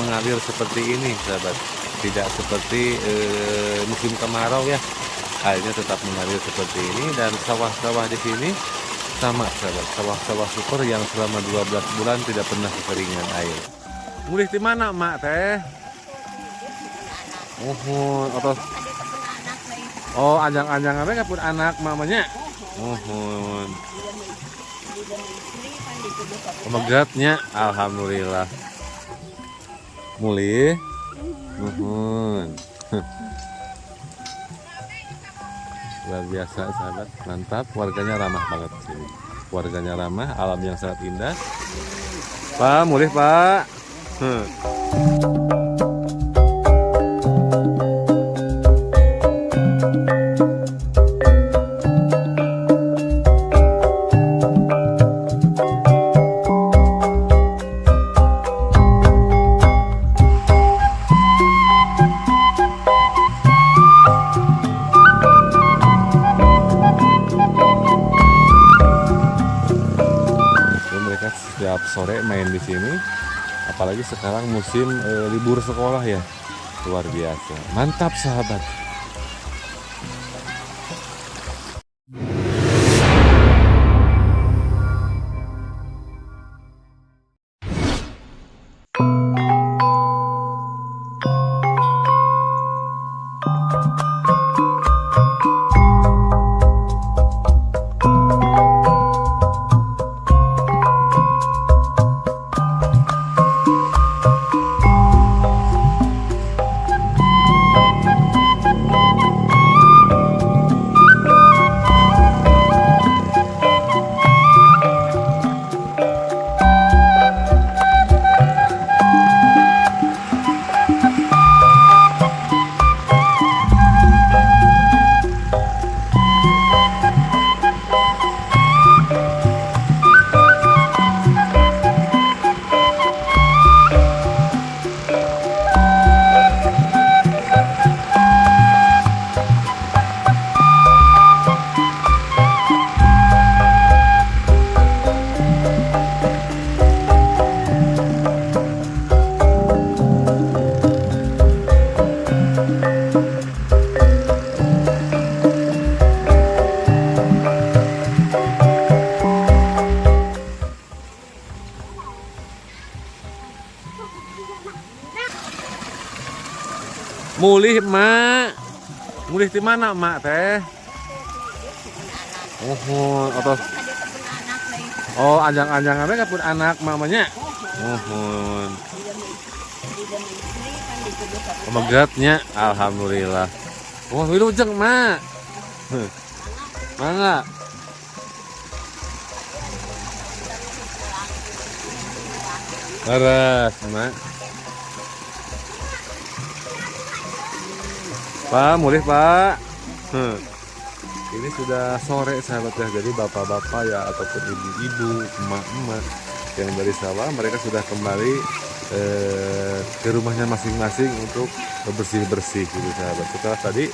mengalir seperti ini, sahabat. Tidak seperti musim kemarau ya. Airnya tetap mengalir seperti ini dan sawah-sawah di sini sama, sahabat. Sawah-sawah super yang selama 12 bulan tidak pernah kekeringan air. Mulih di mana, Mak teh? Atau anjang-anjang mereka pun anak mamanya. Megatnya, alhamdulillah. Mulih. Luar biasa, sahabat. Mantap, warganya ramah banget sini. Warganya ramah, alam yang sangat indah. Pak, mulih, Pak. Mereka setiap sore main di sini, apalagi sekarang musim libur sekolah ya, luar biasa. Mantap, sahabat. Mulih, Mak. Mulih di mana, Mak teh? Atau anjang-anjang mereka pun anak mamanya. Megatnya, alhamdulillah. Wilujeng, Mak. Mangga. Beres, Mak. Pak, mulih, Pak. Ini sudah sore, sahabat ya. Jadi bapak-bapak ya ataupun ibu-ibu, emak-emak yang dari sawah, mereka sudah kembali ke rumahnya masing-masing untuk bersih-bersih gitu, sahabat. Setelah tadi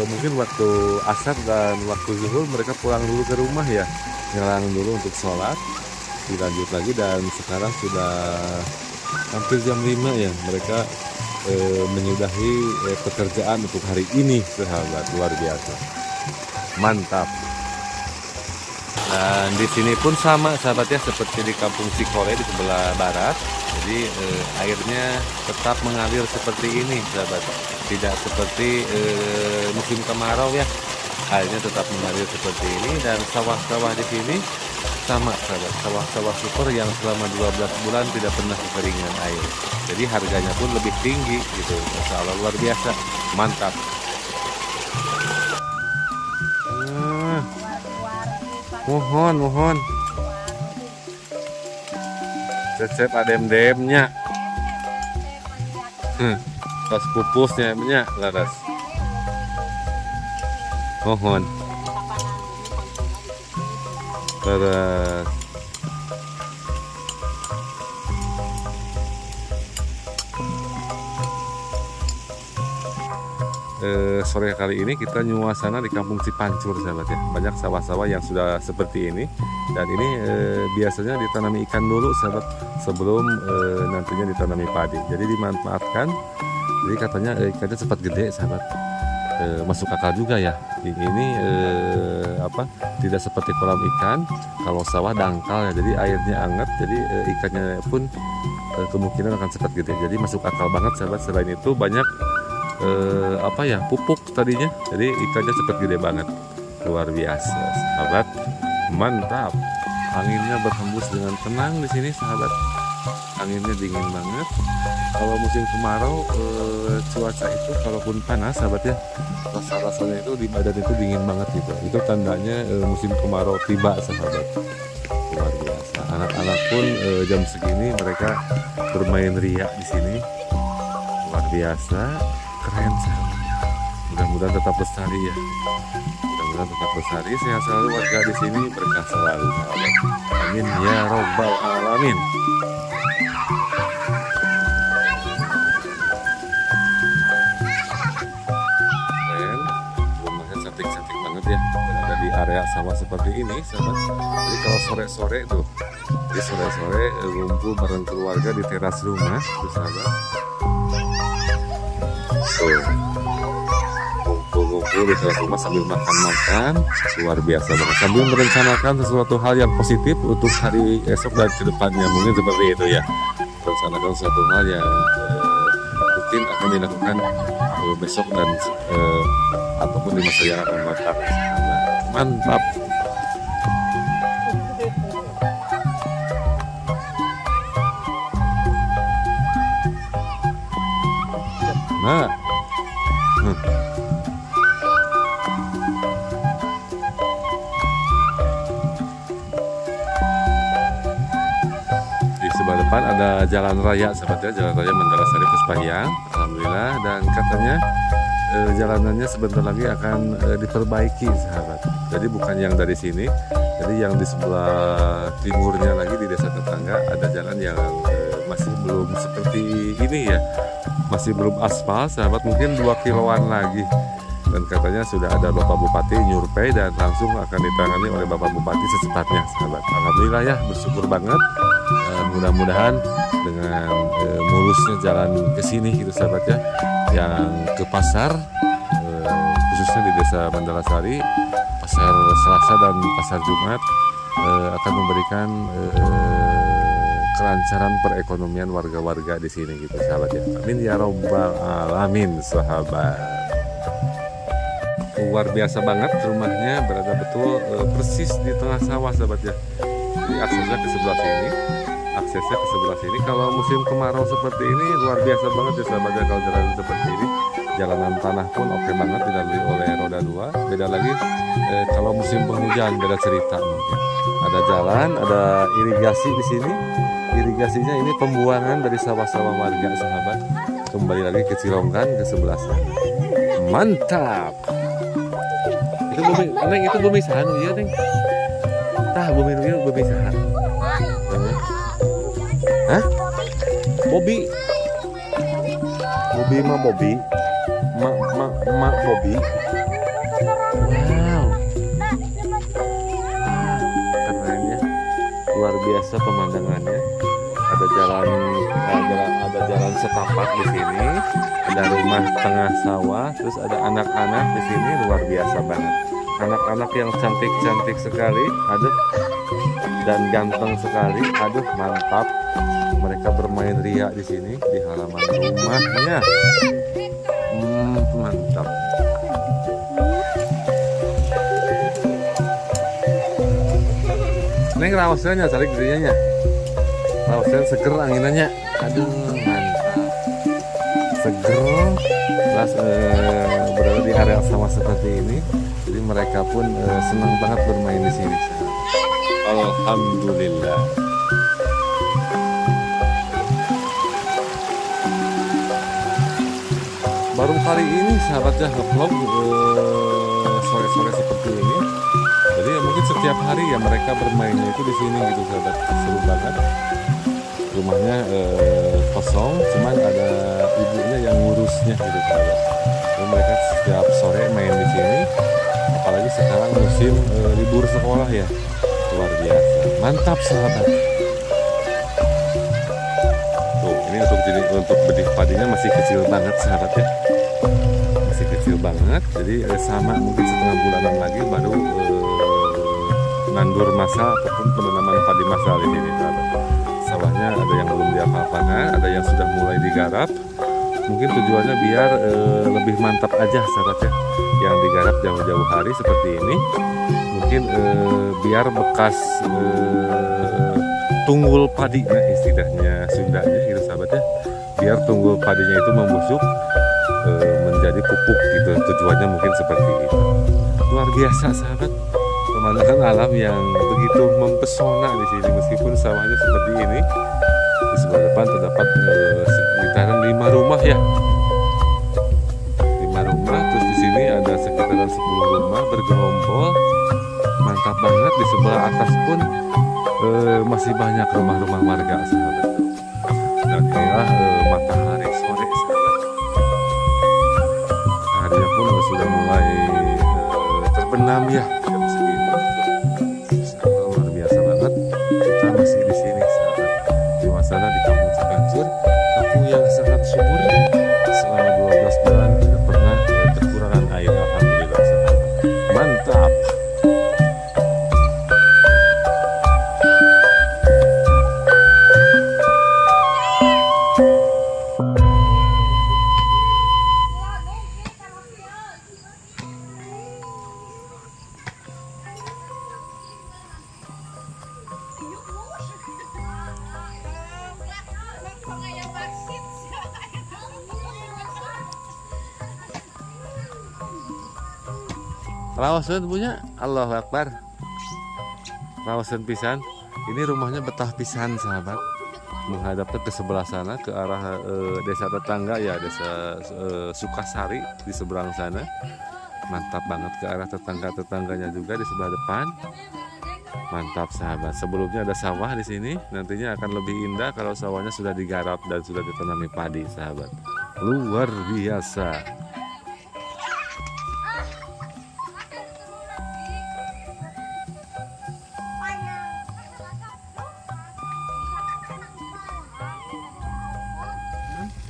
mungkin waktu asar dan waktu zuhur mereka pulang dulu ke rumah ya, nyelang dulu untuk sholat, dilanjut lagi, dan sekarang sudah hampir jam 5 ya, mereka menyudahi pekerjaan untuk hari ini, sahabat. Luar biasa, mantap. Dan di sini pun sama, sahabat ya, seperti di kampung Cikole di sebelah barat. Jadi airnya tetap mengalir seperti ini, sahabat. Tidak seperti musim kemarau ya. Airnya tetap mengalir seperti ini dan sawah-sawah di sini sama, sahabat. Sawah-sawah super yang selama 12 bulan tidak pernah kekeringan air. Jadi harganya pun lebih tinggi gitu. Masya Allah, luar biasa, mantap. Mohon cecep adem-demnya, tos pupusnya nya laras. Mohon laras. sore kali ini kita nyuasana di Kampung Cipancur sahabat ya. Banyak sawah-sawah yang sudah seperti ini, dan ini biasanya ditanami ikan dulu sahabat sebelum nantinya ditanami padi. Jadi dimanfaatkan. Jadi katanya ikannya cepat gede sahabat. Masuk akal juga ya. Ini tidak seperti kolam ikan. Kalau sawah dangkal ya, jadi airnya hangat, jadi ikannya pun kemungkinan akan cepat gede. Jadi masuk akal banget sahabat. Selain itu banyak pupuk tadinya, jadi ikannya cepat gede banget. Luar biasa sahabat, mantap. Anginnya berhembus dengan tenang di sini sahabat. Anginnya dingin banget. Kalau musim kemarau cuaca itu kalaupun panas sahabat ya, rasanya itu di badan itu dingin banget gitu. Itu tandanya musim kemarau tiba sahabat. Luar biasa. Anak-anak pun jam segini mereka bermain riak di sini. Luar biasa, keren sahabat. Mudah-mudahan tetap lestari ya. Mudah-mudahan tetap lestari. Sehat selalu warga di sini, berkah selalu sahabat. Amin ya robbal alamin. Berada di area sawah seperti ini sahabat. Jadi kalau sore-sore tuh, jadi sore-sore ngumpul bareng keluarga di teras rumah tuh sahabat. Ngumpul di teras rumah sambil makan-makan, luar biasa banget. Sambil merencanakan sesuatu hal yang positif untuk hari esok dan kedepannya, mungkin seperti itu ya. Merencanakan sesuatu hal yang mungkin akan dilakukan besok dan ataupun di masa yang akan datang. Mantap. Nah, di sebelah depan ada jalan raya sahabat ya, jalan raya Mandalasari Puspahyang. Alhamdulillah, dan katanya jalanannya sebentar lagi akan diperbaiki sahabat. Jadi bukan yang dari sini, jadi yang di sebelah timurnya lagi di desa tetangga ada jalan yang masih belum seperti ini ya, masih belum aspal sahabat, mungkin 2 kiloan lagi. Dan katanya sudah ada Bapak Bupati nyurvei dan langsung akan ditangani oleh Bapak Bupati secepatnya sahabat. Alhamdulillah ya, bersyukur banget. Mudah-mudahan dengan mulusnya jalan ke sini gitu sahabat ya, yang ke pasar khususnya di desa Mandalasari, pasar Selasa dan pasar Jumat akan memberikan kelancaran perekonomian warga-warga di sini gitu sahabat ya. Amin ya robbal alamin sahabat. Luar biasa banget rumahnya, berada betul persis di tengah sawah sahabat ya. Jadi aksesnya ke sebelah sini. Kalau musim kemarau seperti ini luar biasa banget ya sahabat ya. Kalau jalan seperti ini, jalanan tanah pun oke banget, dilalui oleh roda 2. Beda lagi kalau musim penghujan, beda cerita mungkin. Ada jalan, ada irigasi di sini. Irigasinya ini pembuangan dari sawah-sawah warga sahabat. Kembali lagi ke Cironggan ke sebelah sana. Mantap. Itu bumi sahanu ya Neng. Tah bumi nu ieu bumi saha? Hah? Bobi mah Bobi. Mak Bobi. Wow. Keren ya. Luar biasa pemandangannya. Ada jalan setapak di sini. Ada rumah tengah sawah, terus ada anak-anak di sini, luar biasa banget. Anak-anak yang cantik-cantik sekali, aduh, dan ganteng sekali, aduh, mantap. Mereka bermain ria di sini di halaman rumahnya. Mantap. Neng rawasannya cari gedenya. Rawasan seger anginannya. Aduh, mantap. Seger. Terus berada di area sawah seperti ini. Jadi mereka pun senang banget bermain di sini. Alhamdulillah. Baru kali ini sahabat ya nge-vlog sore-sore seperti ini. Jadi ya mungkin setiap hari ya mereka bermainnya itu di sini gitu sahabat. Seru banget. Rumahnya kosong, cuman ada ibunya yang ngurusnya gitu sahabat. Dan mereka setiap sore main di sini. Apalagi sekarang musim libur sekolah ya, luar biasa, mantap sahabat. Tuh, ini untuk benih padinya masih kecil banget sahabat ya, masih kecil banget. Jadi sama mungkin setengah bulanan lagi baru nandur masa ataupun penanaman padi massal ini sahabat. Sawahnya ada yang belum diapa-apakan, ada yang sudah mulai digarap. Mungkin tujuannya biar lebih mantap aja sahabat ya, yang digarap jauh-jauh hari seperti ini. Mungkin biar bekas tunggul padi, nah istilahnya Sundanya gitu sahabat ya, biar tunggul padinya itu membusuk menjadi pupuk gitu. Tujuannya mungkin seperti itu. Luar biasa sahabat, pemandangan alam yang begitu mempesona di sini. Meskipun sawahnya seperti ini, di sebelah depan terdapat sekitaran 5 rumah ya, 5 rumah. Terus di sini ada sekitaran 10 rumah bergerombol, mantap banget. Di sebelah atas pun masih banyak rumah-rumah warga sahabat. Dan inilah matahari sore sahabat. Harinya pun sudah mulai terbenam ya jam segini. Luar biasa banget. Kita masih di sini sahabat, di sana di kampung Cipancur, kampung yang sangat subur. Selama 12 bulan tidak pernah kekurangan air, alhamdulillah sahabat. Mantap. Rawasan punya, Allahu Akbar. Rawasan pisan. Ini rumahnya betah pisan sahabat. Menghadapnya ke sebelah sana, ke arah desa tetangga ya, desa Sukasari di seberang sana. Mantap banget, ke arah tetangga-tetangganya juga di sebelah depan. Mantap sahabat. Sebelumnya ada sawah di sini. Nantinya akan lebih indah kalau sawahnya sudah digarap dan sudah ditanami padi sahabat. Luar biasa.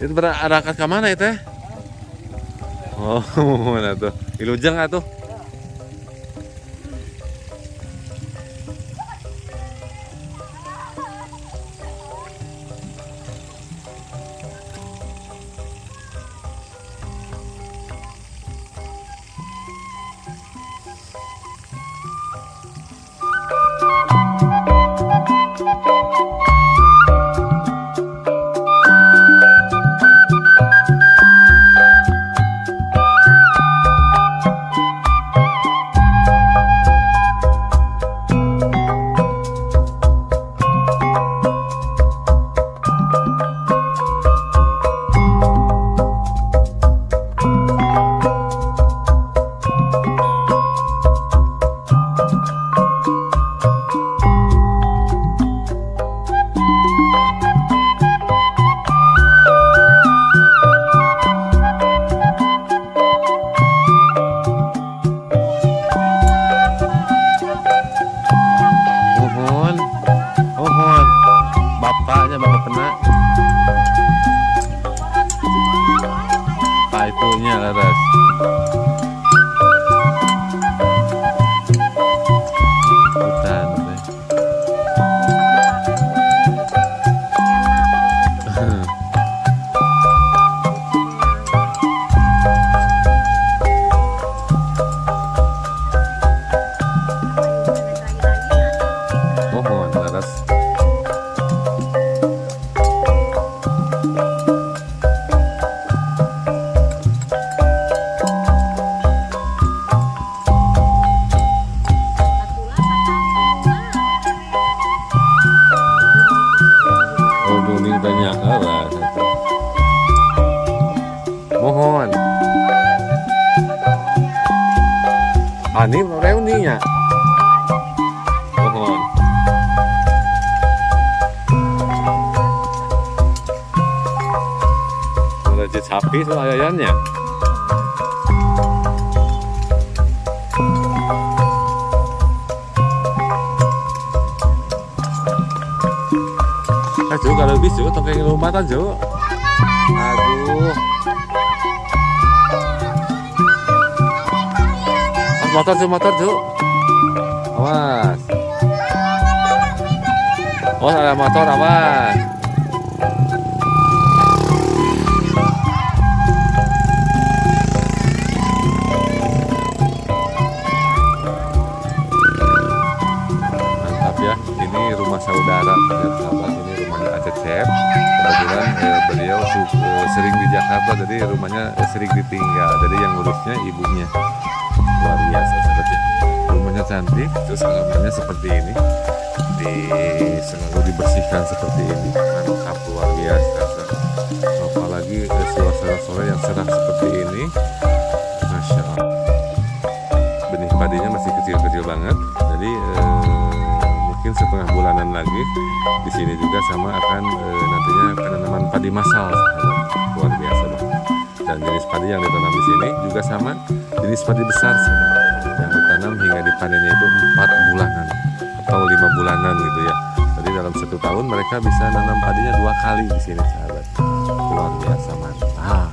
Itu berangkat ke mana itu? Oh, mana tuh? Ilujeng atuh. Itunya laras. Hutan deh. Mohon laras. Banyak apa satu. Mohon. Ani reuninya. Mohon. Raja sapi soal ayahnya. Ayo kalau bisa tongkeng rumah aja. Aduh. Motor Cuk. Awas. Oh, ada motor awas. Mantap ya. Ini rumah saudara ya sahabat. Ini rumahnya Acecep. Kebetulan beliau sering di Jakarta, jadi rumahnya sering ditinggal. Jadi yang ngurusnya ibunya. Luar biasa sahabatnya. Rumahnya cantik, terus halamannya seperti ini. Selalu dibersihkan seperti ini. Mantap, luar biasa. Apalagi suasana sore yang cerah seperti ini. Masya Allah. Benih padinya masih kecil-kecil banget. Jadi mungkin setengah bulanan lagi. Di sini juga sama akan nantinya penanaman padi massal. Luar biasa banget. Dan jenis padi yang ditanam di sini juga sama jenis padi besar yang ditanam hingga dipanennya itu 4 bulanan atau 5 bulanan gitu ya. Jadi dalam 1 tahun mereka bisa nanam padinya 2 kali di sini sahabat. Luar biasa mantap.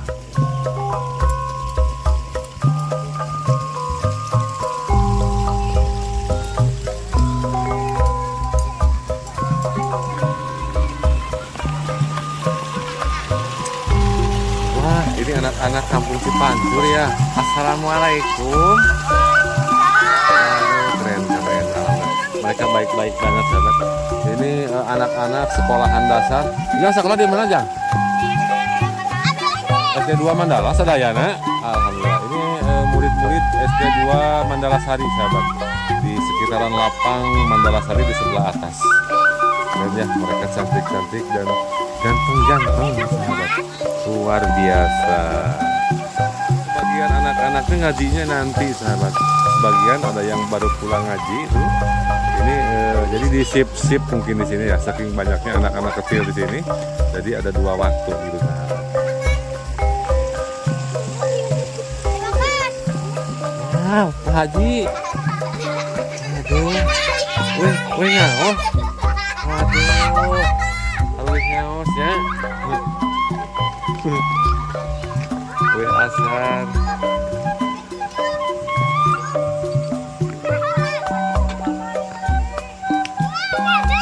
Ini anak-anak kampung Cipancur ya. Assalamualaikum. Aduh, keren. Mereka baik-baik banget sahabat. Ini anak-anak sekolahan dasar. Yang sekolah di mana aja? SD2 Mandala Sadayana. Alhamdulillah. Ini murid-murid SD2 Mandala Sari sahabat. Di sekitaran lapang Mandala Sari di sebelah atas. Dan ya, mereka cantik-cantik dan ganteng-ganteng sahabat. Luar biasa. Sebagian anak-anaknya ngajinya nanti sahabat. Sebagian ada yang baru pulang ngaji tuh. Ini jadi di sip mungkin di sini ya. Saking banyaknya anak-anak kecil di sini, jadi ada 2 waktu gitu sahabat. Wow, Pak Haji. Aduh. Wih ngaos. Aduh. Halus ngaos ya. Wih Aslan.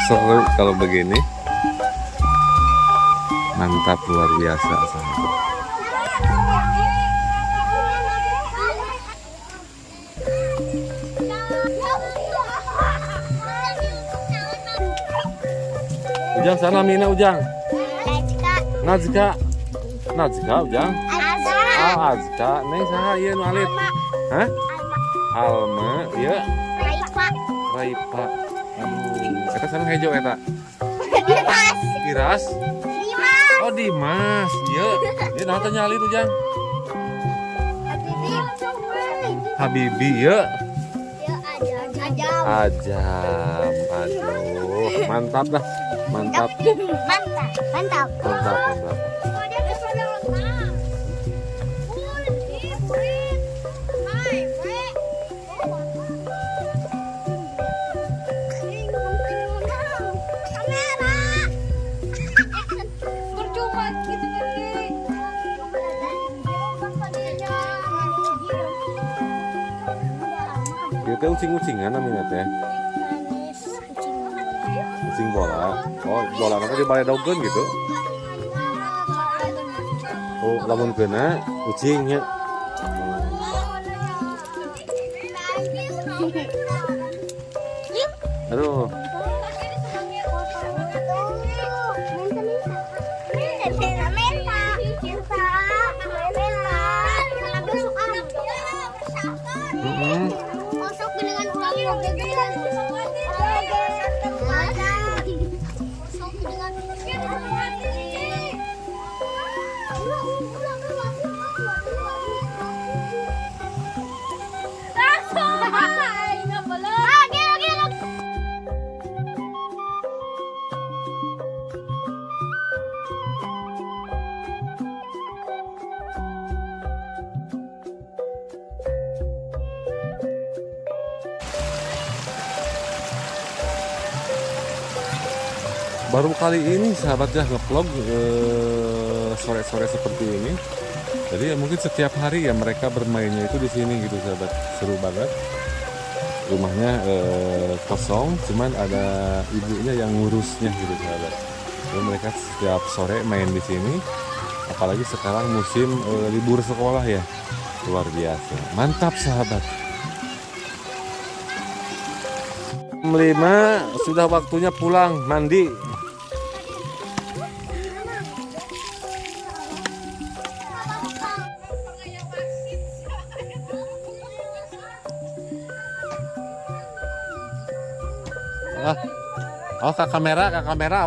Seru kalau begini. Mantap, luar biasa sahabat. Ujang sana Mina Ujang. Nazka Ujang. Azka. Neng saha ieu nu alit? Hah? Alma, ieu. Raipa. Aduh, eta sareng hejo eta. Dimas. Oh, Dimas. Ieu. Ieu naon teh nyalit Ujang? Habibi ieu. Ajam. Aduh, mantap dah. Mantap. Itu ucing-ucingan namanya teh. Ucing bola. Oh, bola nanti dibaledogkeun gitu. Oh, lamun kena ucingnya. Aduh. baru kali ini sahabat ya ngevlog sore-sore seperti ini. Jadi ya mungkin setiap hari ya mereka bermainnya itu di sini gitu sahabat. Seru banget. Rumahnya kosong, cuman ada ibunya yang ngurusnya gitu sahabat. Jadi mereka setiap sore main di sini. Apalagi sekarang musim libur sekolah ya. Luar biasa. Mantap sahabat. Jam 5 sudah waktunya pulang mandi. Oh, ke kamera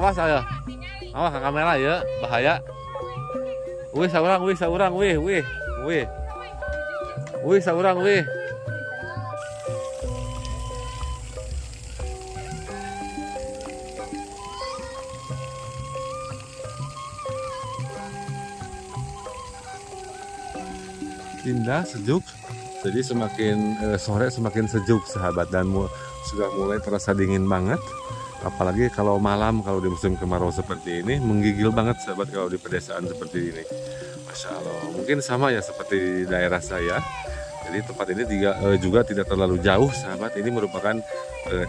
awas ayo. Awas ke kamera ya, bahaya. Wih, saurang, wih. Wih, saurang, wih. Indah, sejuk. Jadi semakin sore semakin sejuk sahabat, dan sudah mulai terasa dingin banget. Apalagi kalau malam, kalau di musim kemarau seperti ini, menggigil banget sahabat kalau di pedesaan seperti ini. Masya Allah, mungkin sama ya seperti di daerah saya. Jadi tempat ini juga tidak terlalu jauh sahabat. Ini merupakan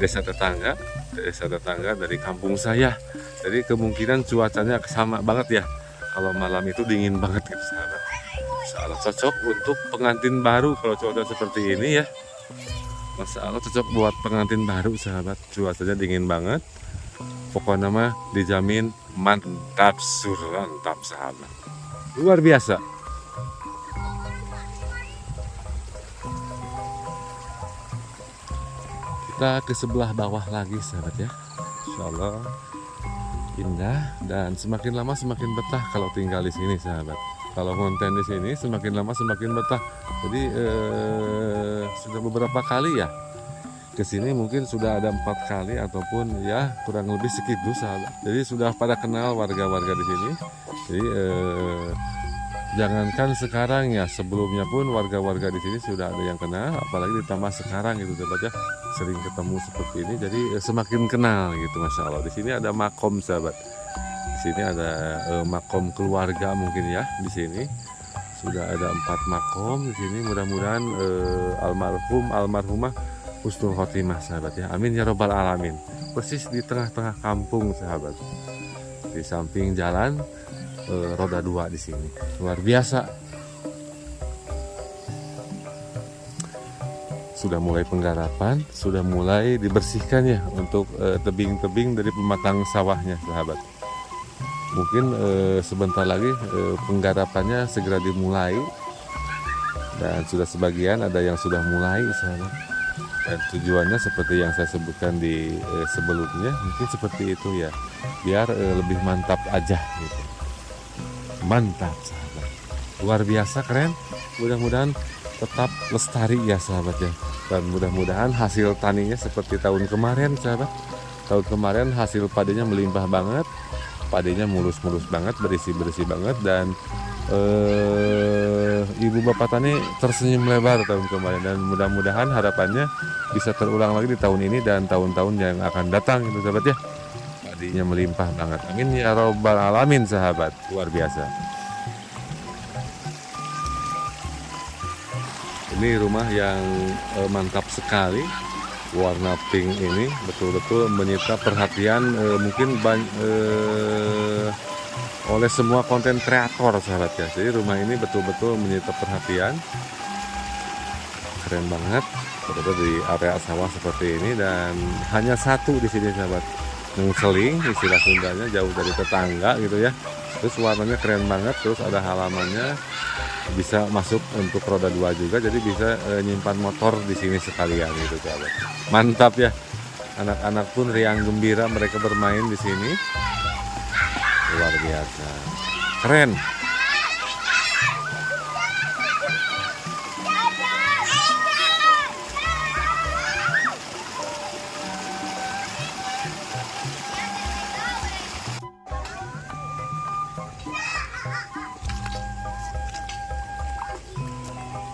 desa tetangga dari kampung saya. Jadi kemungkinan cuacanya sama banget ya. Kalau malam itu dingin banget gitu sahabat. Masya Allah, cocok untuk pengantin baru kalau cuaca seperti ini ya. Masya Allah, cocok buat pengantin baru sahabat. Cuacanya dingin banget. Pokoknya mah dijamin mantap surantap sahabat. Luar biasa. Kita ke sebelah bawah lagi sahabat ya. Insya Allah indah, dan semakin lama semakin betah kalau tinggal di sini sahabat. Kalau konten di sini semakin lama semakin betah. Jadi sudah beberapa kali ya ke sini, mungkin sudah ada 4 kali ataupun ya kurang lebih segitu sahabat. Jadi sudah pada kenal warga-warga di sini. Jadi jangankan sekarang ya, sebelumnya pun warga-warga di sini sudah ada yang kenal, apalagi ditambah sekarang gitu sahabat ya, sering ketemu seperti ini. Jadi semakin kenal gitu, masya Allah. Di sini ada makom sahabat. Di sini ada makom keluarga mungkin ya. Di sini sudah ada 4 makom di sini. Mudah-mudahan almarhumah husnul khotimah sahabat ya. Amin ya robbal alamin. Persis di tengah-tengah kampung sahabat. Di samping jalan roda 2 di sini. Luar biasa. Sudah mulai penggarapan, sudah mulai dibersihkan ya untuk tebing-tebing dari pematang sawahnya sahabat. Mungkin sebentar lagi penggarapannya segera dimulai, dan sudah sebagian ada yang sudah mulai sahabat. Dan tujuannya seperti yang saya sebutkan di sebelumnya, mungkin seperti itu ya, biar lebih mantap aja gitu. Mantap sahabat, luar biasa keren. Mudah-mudahan tetap lestari ya sahabat ya, dan mudah-mudahan hasil taninya seperti tahun kemarin sahabat. Tahun kemarin hasil padanya melimpah banget, padanya mulus-mulus banget, bersih-bersih banget, dan ibu bapak tani tersenyum lebar tahun kemarin, dan mudah-mudahan harapannya bisa terulang lagi di tahun ini dan tahun-tahun yang akan datang itu sahabat ya. Padinya melimpah banget, amin ya robbal alamin sahabat. Luar biasa. Ini rumah yang mantap sekali. Warna pink ini betul-betul menyita perhatian mungkin oleh semua konten kreator sahabat ya. Jadi rumah ini betul-betul menyita perhatian. Keren banget. Berada di area sawah seperti ini, dan hanya satu di sini sahabat. Ngseling istilah Sundanya, jauh dari tetangga gitu ya. Terus warnanya keren banget, terus ada halamannya, bisa masuk untuk roda 2 juga, jadi bisa nyimpan motor di sini sekalian gitu sahabat. Mantap ya. Anak-anak pun riang gembira mereka bermain di sini. Luar biasa. Keren.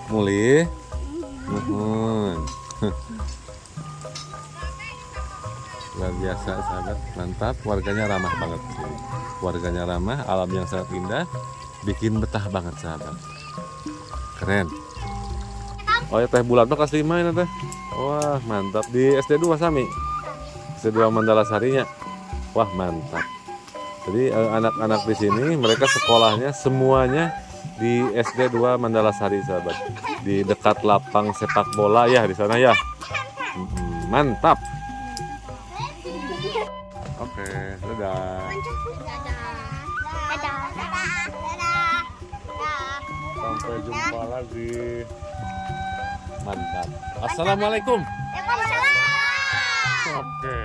Mulih. Luar biasa sahabat, mantap. Warganya ramah banget di sini. Warganya ramah, alam yang sangat indah, bikin betah banget sahabat. Keren. Oh ya teh bulat tuh kasih main teh. Wah mantap di SD2 Sami. SD2 Mandala Sarinya. Wah mantap. Jadi anak-anak di sini mereka sekolahnya semuanya di SD2 Mandala Sari sahabat. Di dekat lapang sepak bola ya di sana ya. Mantap. Oke, dadah. Sampai jumpa lagi. Mantap. Assalamualaikum. Oke.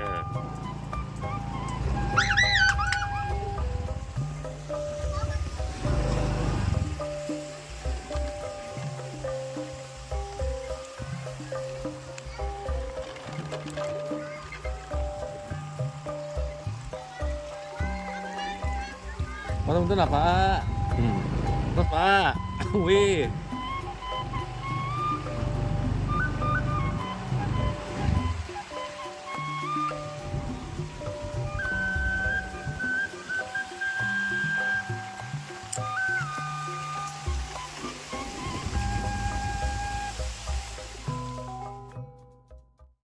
Betul apa? Terus Pak, wih.